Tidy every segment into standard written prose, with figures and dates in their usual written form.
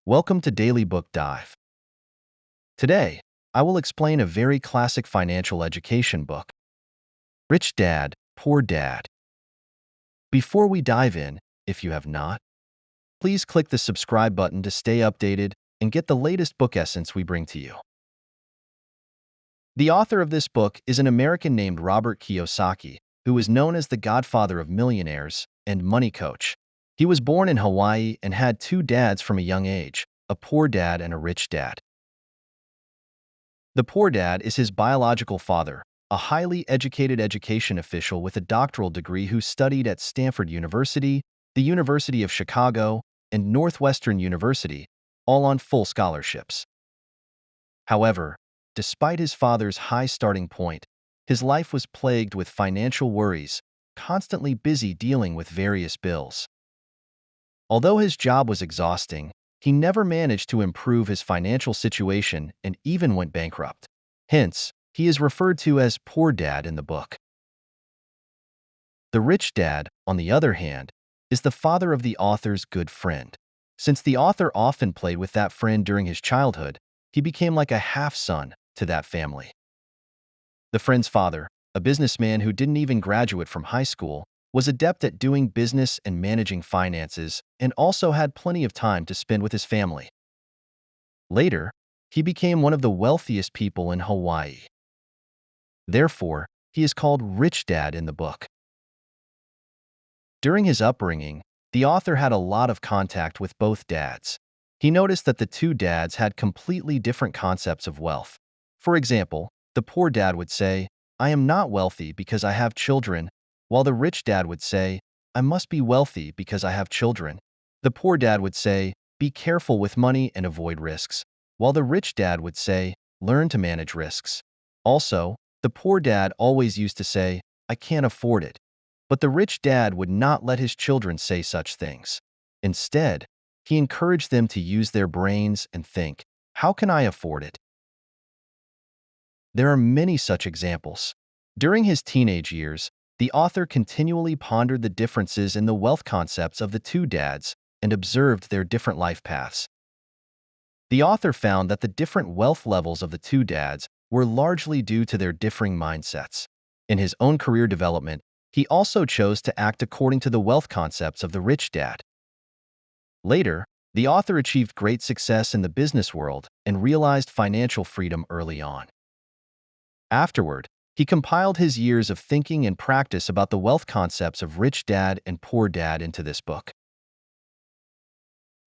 Welcome to Daily Book Dive. Today, I will explain a very classic financial education book, Rich Dad, Poor Dad. Before we dive in, if you have not, please click the subscribe button to stay updated and get the latest book essence we bring to you. The author of this book is an American named Robert Kiyosaki, who is known as the godfather of millionaires and money coach. He was born in Hawaii and had two dads from a young age, a poor dad and a rich dad. The poor dad is his biological father, a highly educated education official with a doctoral degree who studied at Stanford University, the University of Chicago, and Northwestern University, all on full scholarships. However, despite his father's high starting point, his life was plagued with financial worries, constantly busy dealing with various bills. Although his job was exhausting, he never managed to improve his financial situation and even went bankrupt. Hence, he is referred to as Poor Dad in the book. The rich dad, on the other hand, is the father of the author's good friend. Since the author often played with that friend during his childhood, he became like a half-son to that family. The friend's father, a businessman who didn't even graduate from high school, was adept at doing business and managing finances and also had plenty of time to spend with his family. Later, he became one of the wealthiest people in Hawaii. Therefore, he is called Rich Dad in the book. During his upbringing, the author had a lot of contact with both dads. He noticed that the two dads had completely different concepts of wealth. For example, the poor dad would say, "I am not wealthy because I have children," while the rich dad would say, "I must be wealthy because I have children." The poor dad would say, "Be careful with money and avoid risks," while the rich dad would say, "Learn to manage risks." Also, the poor dad always used to say, "I can't afford it." But the rich dad would not let his children say such things. Instead, he encouraged them to use their brains and think, "How can I afford it?" There are many such examples. During his teenage years, the author continually pondered the differences in the wealth concepts of the two dads and observed their different life paths. The author found that the different wealth levels of the two dads were largely due to their differing mindsets. In his own career development, he also chose to act according to the wealth concepts of the rich dad. Later, the author achieved great success in the business world and realized financial freedom early on. Afterward, he compiled his years of thinking and practice about the wealth concepts of Rich Dad and Poor Dad into this book.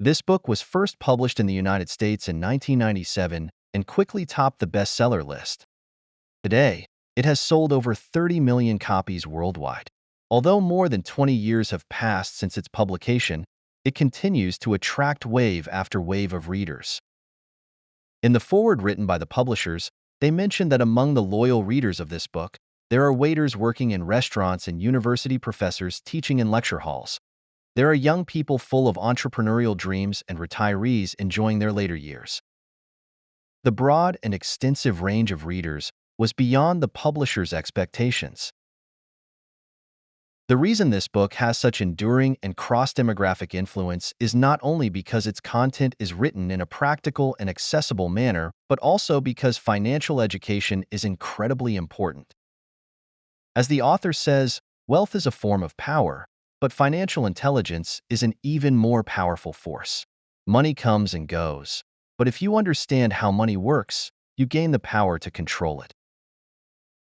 This book was first published in the United States in 1997 and quickly topped the bestseller list. Today, it has sold over 30 million copies worldwide. Although more than 20 years have passed since its publication, it continues to attract wave after wave of readers. In the foreword written by the publishers, they mention that among the loyal readers of this book, there are waiters working in restaurants and university professors teaching in lecture halls. There are young people full of entrepreneurial dreams and retirees enjoying their later years. The broad and extensive range of readers was beyond the publisher's expectations. The reason this book has such enduring and cross-demographic influence is not only because its content is written in a practical and accessible manner, but also because financial education is incredibly important. As the author says, wealth is a form of power, but financial intelligence is an even more powerful force. Money comes and goes, but if you understand how money works, you gain the power to control it.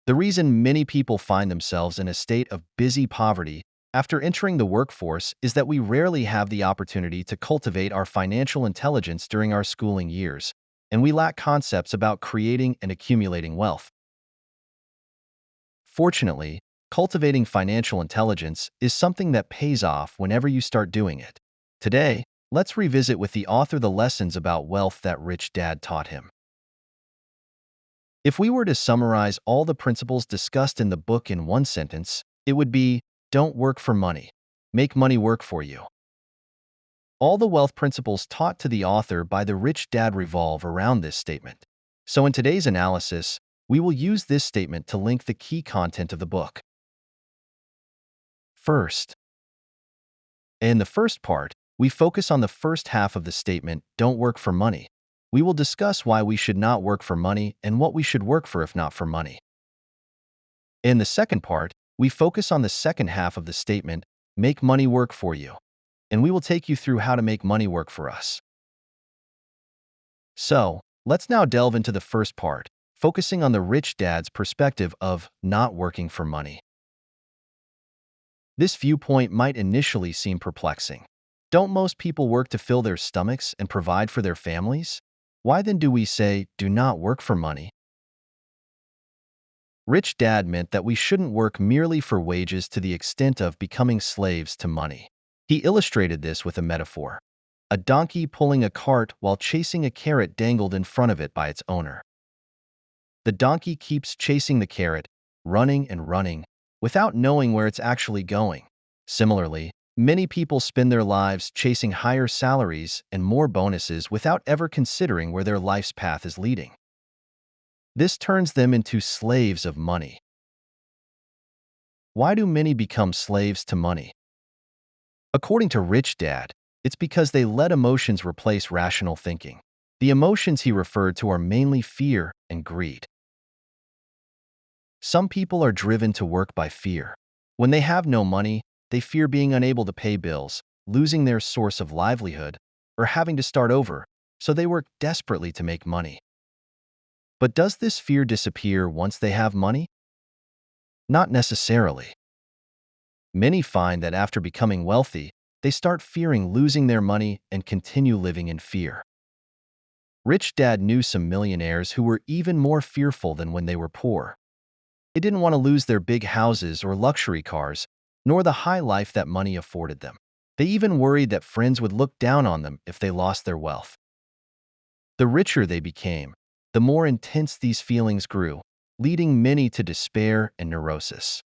The reason many people find themselves in a state of busy poverty after entering the workforce is that we rarely have the opportunity to cultivate our financial intelligence during our schooling years, and we lack concepts about creating and accumulating wealth. Fortunately, cultivating financial intelligence is something that pays off whenever you start doing it. Today, let's revisit with the author the lessons about wealth that Rich Dad taught him. If we were to summarize all the principles discussed in the book in one sentence, it would be, don't work for money. Make money work for you. All the wealth principles taught to the author by the Rich Dad revolve around this statement. So in today's analysis, we will use this statement to link the key content of the book. First, in the first part, we focus on the first half of the statement, don't work for money. We will discuss why we should not work for money and what we should work for if not for money. In the second part, we focus on the second half of the statement, make money work for you, and we will take you through how to make money work for us. So, let's now delve into the first part, focusing on the rich dad's perspective of not working for money. This viewpoint might initially seem perplexing. Don't most people work to fill their stomachs and provide for their families? Why then do we say, do not work for money? Rich Dad meant that we shouldn't work merely for wages to the extent of becoming slaves to money. He illustrated this with a metaphor: a donkey pulling a cart while chasing a carrot dangled in front of it by its owner. The donkey keeps chasing the carrot, running and running, without knowing where it's actually going. Similarly, many people spend their lives chasing higher salaries and more bonuses without ever considering where their life's path is leading. This turns them into slaves of money. Why do many become slaves to money? According to Rich Dad, it's because they let emotions replace rational thinking. The emotions he referred to are mainly fear and greed. Some people are driven to work by fear. When they have no money, they fear being unable to pay bills, losing their source of livelihood, or having to start over, so they work desperately to make money. But does this fear disappear once they have money? Not necessarily. Many find that after becoming wealthy, they start fearing losing their money and continue living in fear. Rich Dad knew some millionaires who were even more fearful than when they were poor. They didn't want to lose their big houses or luxury cars, nor the high life that money afforded them. They even worried that friends would look down on them if they lost their wealth. The richer they became, the more intense these feelings grew, leading many to despair and neurosis.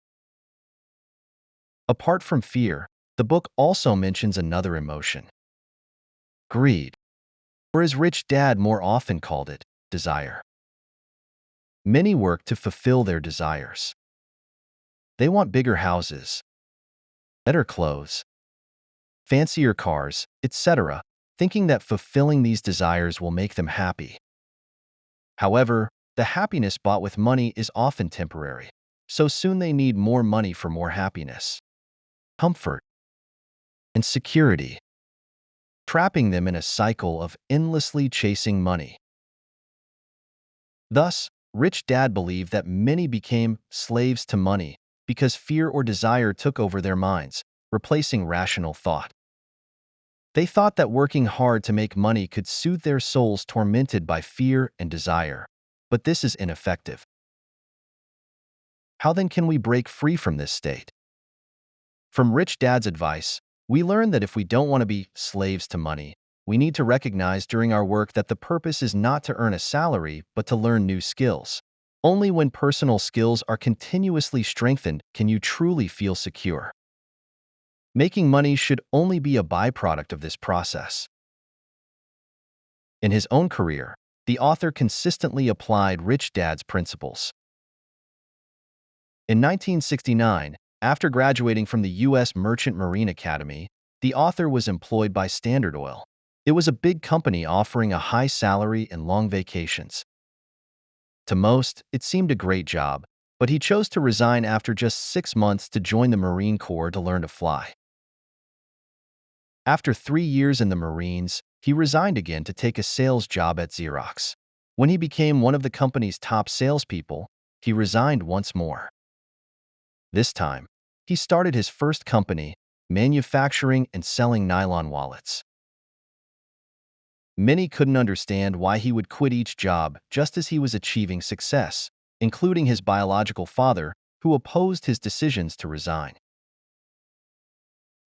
Apart from fear, the book also mentions another emotion: greed, or as Rich Dad more often called it, desire. Many work to fulfill their desires. They want bigger houses, better clothes, fancier cars, etc., thinking that fulfilling these desires will make them happy. However, the happiness bought with money is often temporary, so soon they need more money for more happiness, comfort, and security, trapping them in a cycle of endlessly chasing money. Thus, Rich Dad believed that many became slaves to money because fear or desire took over their minds, replacing rational thought. They thought that working hard to make money could soothe their souls tormented by fear and desire, but this is ineffective. How then can we break free from this state? From Rich Dad's advice, we learn that if we don't want to be slaves to money, we need to recognize during our work that the purpose is not to earn a salary, but to learn new skills. Only when personal skills are continuously strengthened can you truly feel secure. Making money should only be a byproduct of this process. In his own career, the author consistently applied Rich Dad's principles. In 1969, after graduating from the U.S. Merchant Marine Academy, the author was employed by Standard Oil. It was a big company offering a high salary and long vacations. To most, it seemed a great job, but he chose to resign after just 6 months to join the Marine Corps to learn to fly. After 3 years in the Marines, he resigned again to take a sales job at Xerox. When he became one of the company's top salespeople, he resigned once more. This time, he started his first company, manufacturing and selling nylon wallets. Many couldn't understand why he would quit each job just as he was achieving success, including his biological father, who opposed his decisions to resign.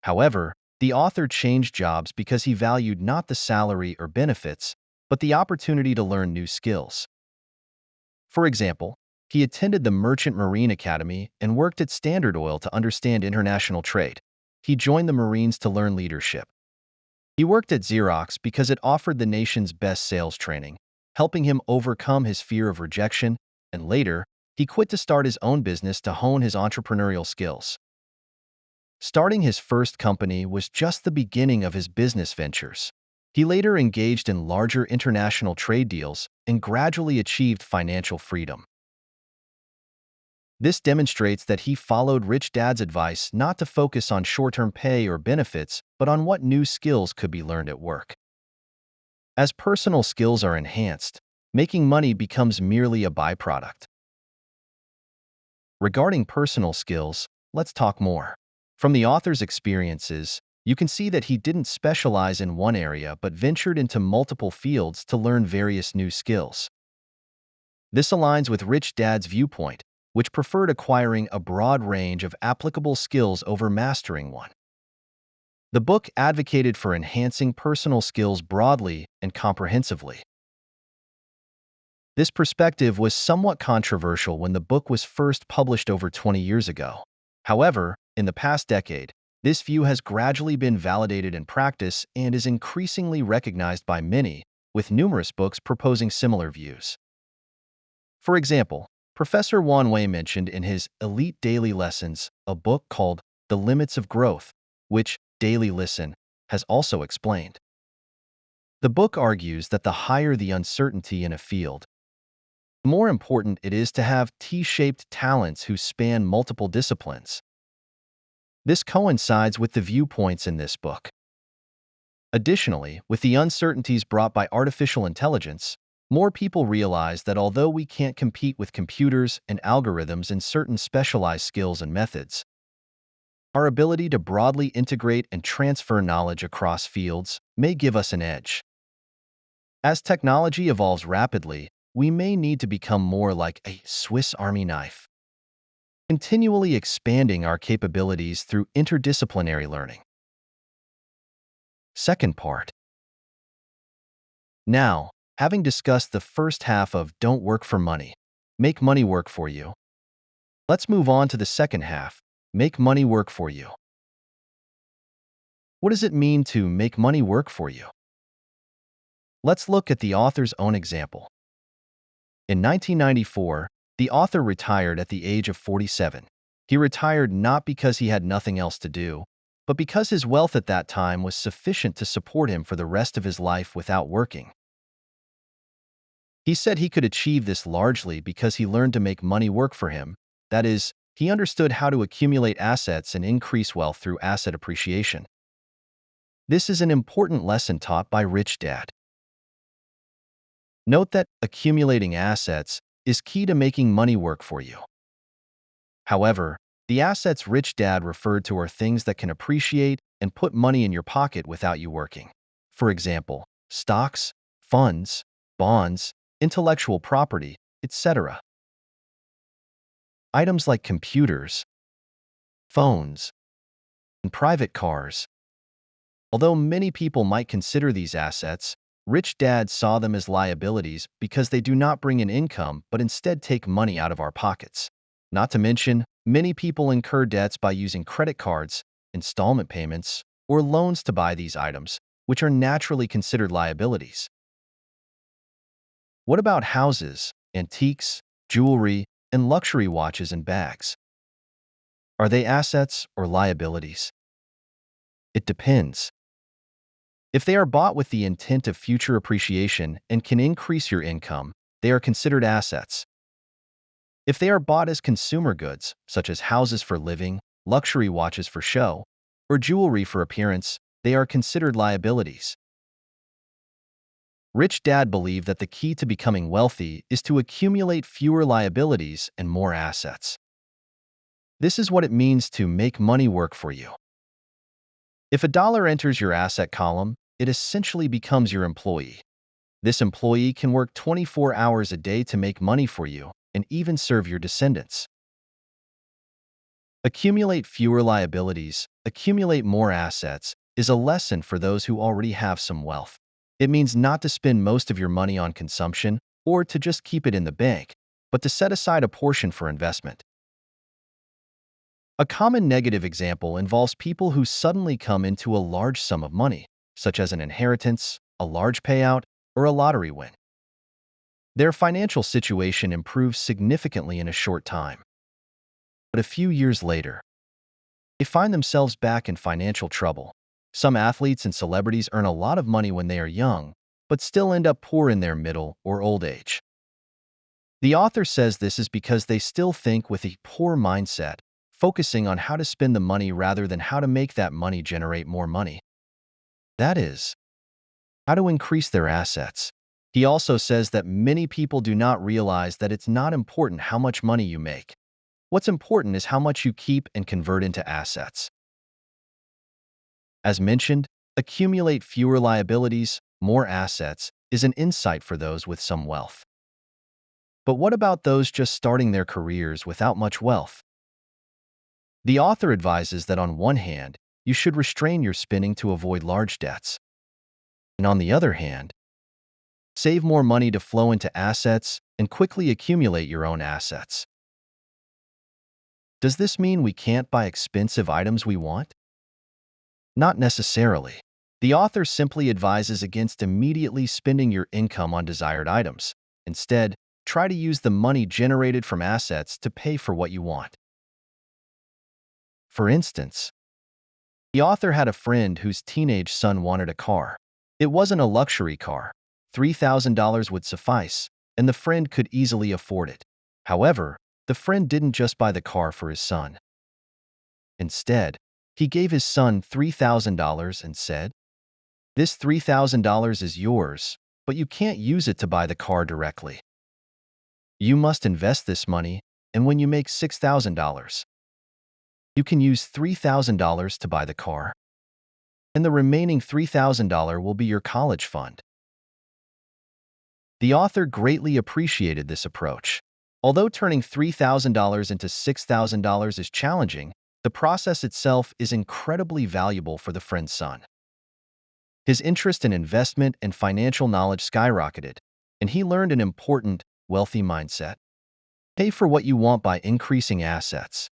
However, the author changed jobs because he valued not the salary or benefits, but the opportunity to learn new skills. For example, he attended the Merchant Marine Academy and worked at Standard Oil to understand international trade. He joined the Marines to learn leadership. He worked at Xerox because it offered the nation's best sales training, helping him overcome his fear of rejection, and later, he quit to start his own business to hone his entrepreneurial skills. Starting his first company was just the beginning of his business ventures. He later engaged in larger international trade deals and gradually achieved financial freedom. This demonstrates that he followed Rich Dad's advice not to focus on short-term pay or benefits, but on what new skills could be learned at work. As personal skills are enhanced, making money becomes merely a byproduct. Regarding personal skills, let's talk more. From the author's experiences, you can see that he didn't specialize in one area but ventured into multiple fields to learn various new skills. This aligns with Rich Dad's viewpoint, which preferred acquiring a broad range of applicable skills over mastering one. The book advocated for enhancing personal skills broadly and comprehensively. This perspective was somewhat controversial when the book was first published over 20 years ago. However, in the past decade, this view has gradually been validated in practice and is increasingly recognized by many, with numerous books proposing similar views. For example, Professor Wan Wei mentioned in his Elite Daily Lessons a book called The Limits of Growth, which Daily Listen has also explained. The book argues that the higher the uncertainty in a field, the more important it is to have T-shaped talents who span multiple disciplines. This coincides with the viewpoints in this book. Additionally, with the uncertainties brought by artificial intelligence, more people realize that although we can't compete with computers and algorithms in certain specialized skills and methods, our ability to broadly integrate and transfer knowledge across fields may give us an edge. As technology evolves rapidly, we may need to become more like a Swiss Army knife, continually expanding our capabilities through interdisciplinary learning. Second part. Now, having discussed the first half of Don't Work for Money, Make Money Work for You, let's move on to the second half, Make Money Work for You. What does it mean to make money work for you? Let's look at the author's own example. In 1994, the author retired at the age of 47. He retired not because he had nothing else to do, but because his wealth at that time was sufficient to support him for the rest of his life without working. He said he could achieve this largely because he learned to make money work for him. That is, he understood how to accumulate assets and increase wealth through asset appreciation. This is an important lesson taught by Rich Dad. Note that accumulating assets is key to making money work for you. However, the assets Rich Dad referred to are things that can appreciate and put money in your pocket without you working. For example, stocks, funds, bonds, intellectual property, etc. Items like computers, phones, and private cars. Although many people might consider these assets, Rich Dad saw them as liabilities because they do not bring in income but instead take money out of our pockets. Not to mention, many people incur debts by using credit cards, installment payments, or loans to buy these items, which are naturally considered liabilities. What about houses, antiques, jewelry, and luxury watches and bags? Are they assets or liabilities? It depends. If they are bought with the intent of future appreciation and can increase your income, they are considered assets. If they are bought as consumer goods, such as houses for living, luxury watches for show, or jewelry for appearance, they are considered liabilities. Rich Dad believed that the key to becoming wealthy is to accumulate fewer liabilities and more assets. This is what it means to make money work for you. If a dollar enters your asset column, it essentially becomes your employee. This employee can work 24 hours a day to make money for you and even serve your descendants. Accumulate fewer liabilities, accumulate more assets is a lesson for those who already have some wealth. It means not to spend most of your money on consumption or to just keep it in the bank, but to set aside a portion for investment. A common negative example involves people who suddenly come into a large sum of money, such as an inheritance, a large payout, or a lottery win. Their financial situation improves significantly in a short time. But a few years later, they find themselves back in financial trouble. Some athletes and celebrities earn a lot of money when they are young, but still end up poor in their middle or old age. The author says this is because they still think with a poor mindset, focusing on how to spend the money rather than how to make that money generate more money. That is, how to increase their assets. He also says that many people do not realize that it's not important how much money you make. What's important is how much you keep and convert into assets. As mentioned, accumulate fewer liabilities, more assets, is an insight for those with some wealth. But what about those just starting their careers without much wealth? The author advises that on one hand, you should restrain your spending to avoid large debts. And on the other hand, save more money to flow into assets and quickly accumulate your own assets. Does this mean we can't buy expensive items we want? Not necessarily. The author simply advises against immediately spending your income on desired items. Instead, try to use the money generated from assets to pay for what you want. For instance, the author had a friend whose teenage son wanted a car. It wasn't a luxury car. $3,000 would suffice, and the friend could easily afford it. However, the friend didn't just buy the car for his son. Instead, he gave his son $3,000 and said, "This $3,000 is yours, but you can't use it to buy the car directly. You must invest this money, and when you make $6,000, you can use $3,000 to buy the car, and the remaining $3,000 will be your college fund." The author greatly appreciated this approach. Although turning $3,000 into $6,000 is challenging, the process itself is incredibly valuable for the friend's son. His interest in investment and financial knowledge skyrocketed, and he learned an important, wealthy mindset. Pay for what you want by increasing assets.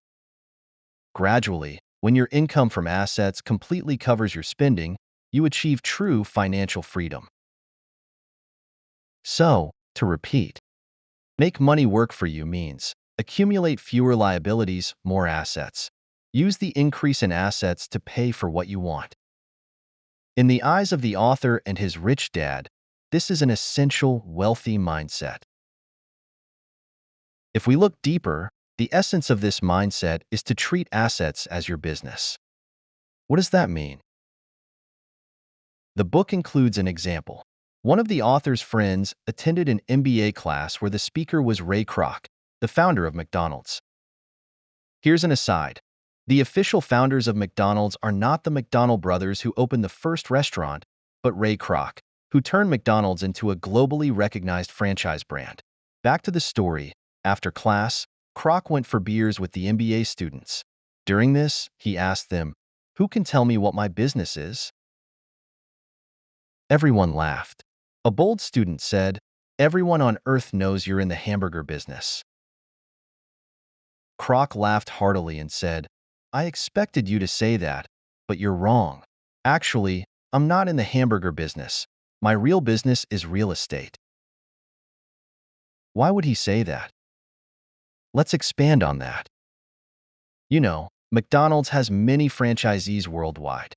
Gradually, when your income from assets completely covers your spending, you achieve true financial freedom. So, to repeat, make money work for you means accumulate fewer liabilities, more assets. Use the increase in assets to pay for what you want. In the eyes of the author and his rich dad, this is an essential, wealthy mindset. If we look deeper, the essence of this mindset is to treat assets as your business. What does that mean? The book includes an example. One of the author's friends attended an MBA class where the speaker was Ray Kroc, the founder of McDonald's. Here's an aside. The official founders of McDonald's are not the McDonald brothers who opened the first restaurant, but Ray Kroc, who turned McDonald's into a globally recognized franchise brand. Back to the story. After class, Kroc went for beers with the MBA students. During this, he asked them, "Who can tell me what my business is?" Everyone laughed. A bold student said, "Everyone on earth knows you're in the hamburger business." Kroc laughed heartily and said, "I expected you to say that, but you're wrong. Actually, I'm not in the hamburger business. My real business is real estate." Why would he say that? Let's expand on that. McDonald's has many franchisees worldwide.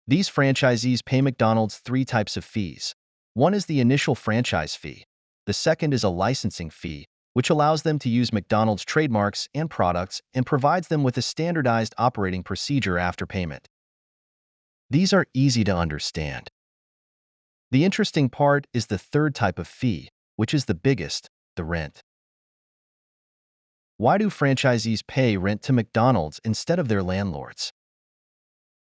These franchisees pay McDonald's three types of fees. One is the initial franchise fee. The second is a licensing fee, which allows them to use McDonald's trademarks and products and provides them with a standardized operating procedure after payment. These are easy to understand. The interesting part is the third type of fee, which is the biggest, the rent. Why do franchisees pay rent to McDonald's instead of their landlords?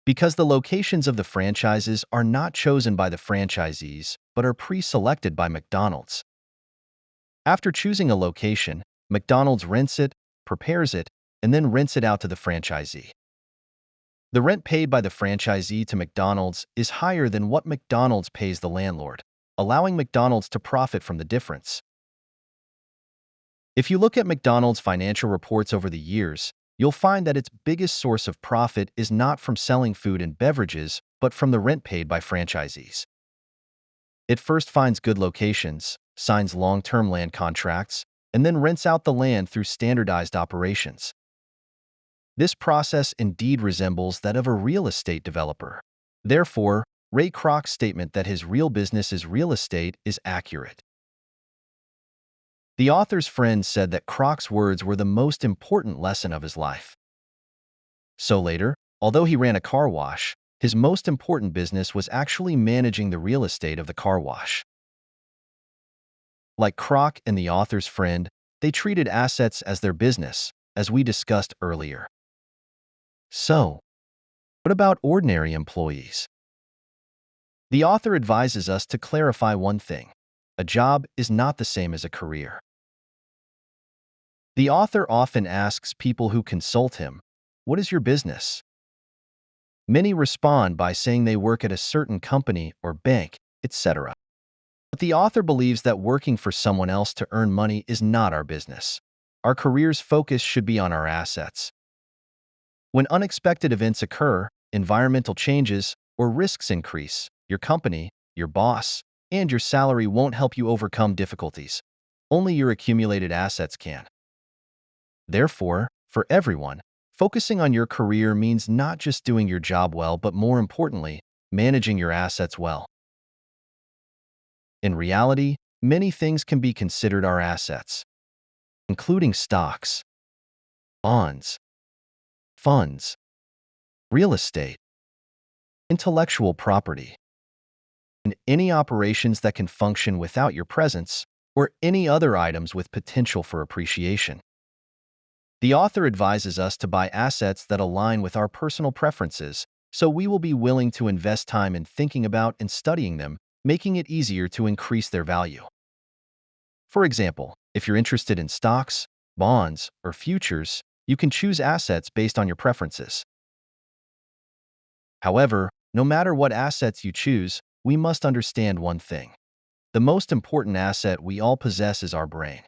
Because the locations of the franchises are not chosen by the franchisees, but are pre-selected by McDonald's. After choosing a location, McDonald's rents it, prepares it, and then rents it out to the franchisee. The rent paid by the franchisee to McDonald's is higher than what McDonald's pays the landlord, allowing McDonald's to profit from the difference. If you look at McDonald's financial reports over the years, you'll find that its biggest source of profit is not from selling food and beverages, but from the rent paid by franchisees. It first finds good locations, signs long-term land contracts, and then rents out the land through standardized operations. This process indeed resembles that of a real estate developer. Therefore, Ray Kroc's statement that his real business is real estate is accurate. The author's friend said that Kroc's words were the most important lesson of his life. So later, although he ran a car wash, his most important business was actually managing the real estate of the car wash. Like Kroc and the author's friend, they treated assets as their business, as we discussed earlier. So, what about ordinary employees? The author advises us to clarify one thing. A job is not the same as a career. The author often asks people who consult him, "What is your business?" Many respond by saying they work at a certain company or bank, etc. But the author believes that working for someone else to earn money is not our business. Our career's focus should be on our assets. When unexpected events occur, environmental changes, or risks increase, your company, your boss, and your salary won't help you overcome difficulties. Only your accumulated assets can. Therefore, for everyone, focusing on your career means not just doing your job well, but more importantly, managing your assets well. In reality, many things can be considered our assets, including stocks, bonds, funds, real estate, intellectual property, and any operations that can function without your presence, or any other items with potential for appreciation. The author advises us to buy assets that align with our personal preferences, so we will be willing to invest time in thinking about and studying them, making it easier to increase their value. For example, if you're interested in stocks, bonds, or futures, you can choose assets based on your preferences. However, no matter what assets you choose, we must understand one thing. The most important asset we all possess is our brain.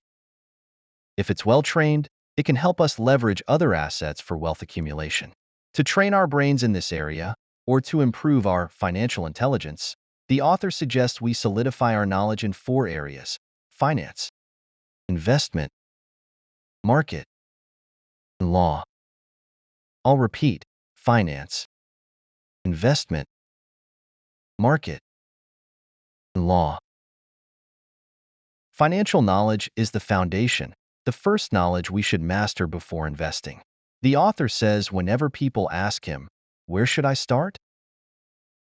If it's well-trained, it can help us leverage other assets for wealth accumulation. To train our brains in this area, or to improve our financial intelligence, the author suggests we solidify our knowledge in 4 areas: finance, investment, market, and law. I'll repeat: finance, investment, market, and law. Financial knowledge is the foundation, the first knowledge we should master before investing. The author says whenever people ask him, "Where should I start?"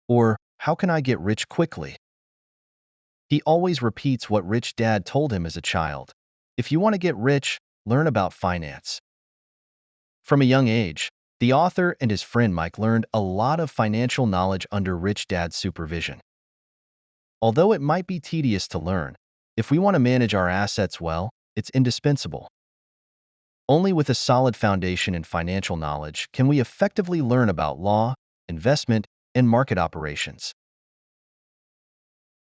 or "How can I get rich quickly?" he always repeats what Rich Dad told him as a child. If you want to get rich, learn about finance. From a young age, the author and his friend Mike learned a lot of financial knowledge under Rich Dad's supervision. Although it might be tedious to learn, if we want to manage our assets well, it's indispensable. Only with a solid foundation in financial knowledge can we effectively learn about law, investment, and market operations.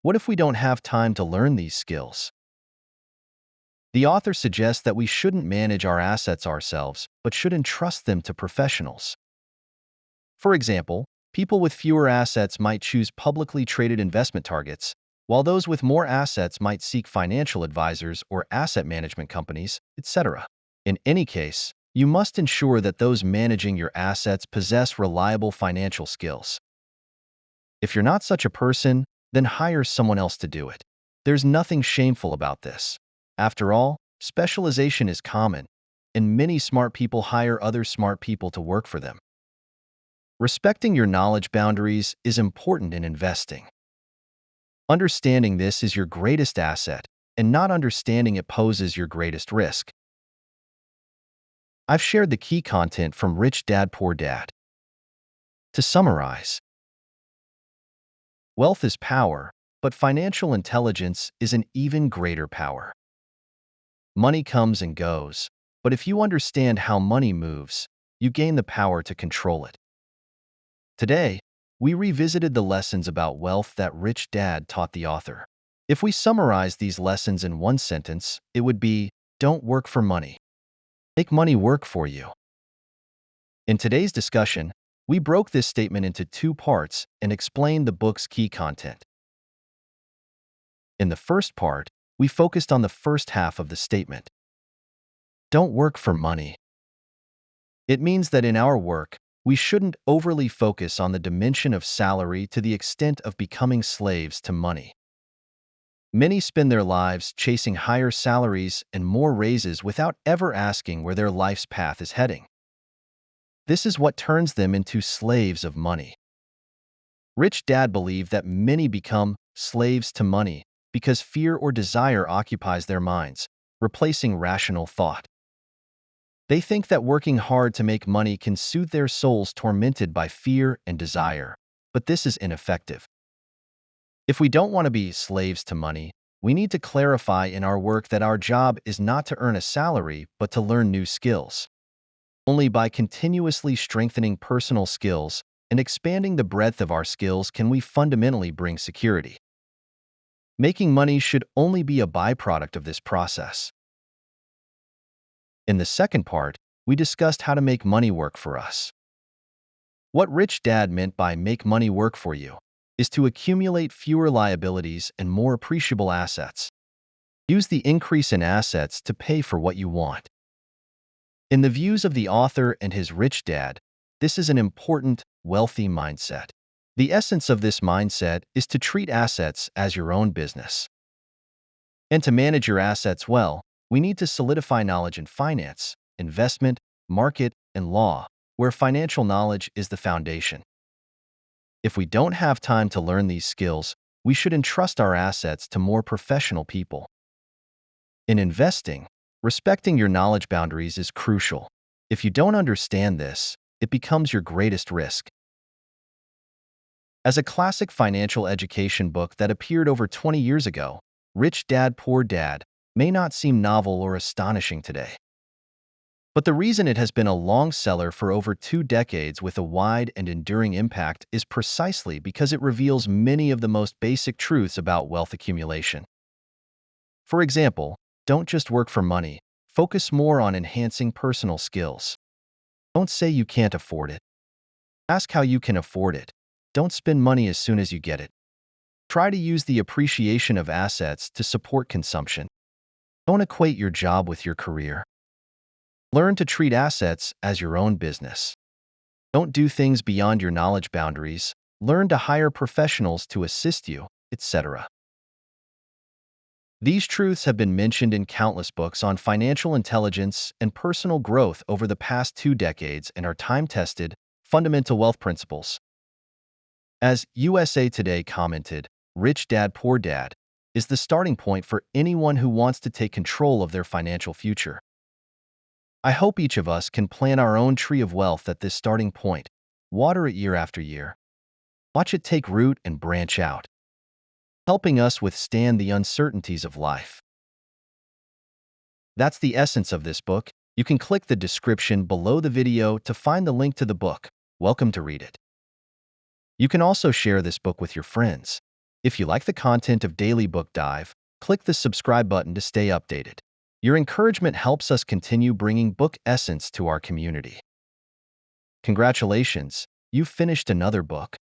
What if we don't have time to learn these skills? The author suggests that we shouldn't manage our assets ourselves, but should entrust them to professionals. For example, people with fewer assets might choose publicly traded investment targets, while those with more assets might seek financial advisors or asset management companies, etc. In any case, you must ensure that those managing your assets possess reliable financial skills. If you're not such a person, then hire someone else to do it. There's nothing shameful about this. After all, specialization is common, and many smart people hire other smart people to work for them. Respecting your knowledge boundaries is important in investing. Understanding this is your greatest asset, and not understanding it poses your greatest risk. I've shared the key content from Rich Dad Poor Dad. To summarize, wealth is power, but financial intelligence is an even greater power. Money comes and goes, but if you understand how money moves, you gain the power to control it. Today, we revisited the lessons about wealth that Rich Dad taught the author. If we summarize these lessons in one sentence, it would be, don't work for money. Make money work for you. In today's discussion, we broke this statement into 2 parts and explained the book's key content. In the first part, we focused on the first half of the statement. Don't work for money. It means that in our work, we shouldn't overly focus on the dimension of salary to the extent of becoming slaves to money. Many spend their lives chasing higher salaries and more raises without ever asking where their life's path is heading. This is what turns them into slaves of money. Rich Dad believed that many become slaves to money because fear or desire occupies their minds, replacing rational thought. They think that working hard to make money can soothe their souls tormented by fear and desire, but this is ineffective. If we don't want to be slaves to money, we need to clarify in our work that our job is not to earn a salary, but to learn new skills. Only by continuously strengthening personal skills and expanding the breadth of our skills can we fundamentally bring security. Making money should only be a byproduct of this process. In the second part, we discussed how to make money work for us. What Rich Dad meant by make money work for you is to accumulate fewer liabilities and more appreciable assets. Use the increase in assets to pay for what you want. In the views of the author and his rich dad, this is an important, wealthy mindset. The essence of this mindset is to treat assets as your own business. And to manage your assets well, we need to solidify knowledge in finance, investment, market, and law, where financial knowledge is the foundation. If we don't have time to learn these skills, we should entrust our assets to more professional people. In investing, respecting your knowledge boundaries is crucial. If you don't understand this, it becomes your greatest risk. As a classic financial education book that appeared over 20 years ago, Rich Dad, Poor Dad may not seem novel or astonishing today. But the reason it has been a long seller for over 2 decades with a wide and enduring impact is precisely because it reveals many of the most basic truths about wealth accumulation. For example, don't just work for money, focus more on enhancing personal skills. Don't say you can't afford it. Ask how you can afford it. Don't spend money as soon as you get it. Try to use the appreciation of assets to support consumption. Don't equate your job with your career. Learn to treat assets as your own business. Don't do things beyond your knowledge boundaries. Learn to hire professionals to assist you, etc. These truths have been mentioned in countless books on financial intelligence and personal growth over the past 2 decades and are time-tested, fundamental wealth principles. As USA Today commented, Rich Dad, Poor Dad is the starting point for anyone who wants to take control of their financial future. I hope each of us can plant our own tree of wealth at this starting point, water it year after year. Watch it take root and branch out, helping us withstand the uncertainties of life. That's the essence of this book. You can click the description below the video to find the link to the book. Welcome to read it. You can also share this book with your friends. If you like the content of Daily Book Dive, click the subscribe button to stay updated. Your encouragement helps us continue bringing book essence to our community. Congratulations, you've finished another book.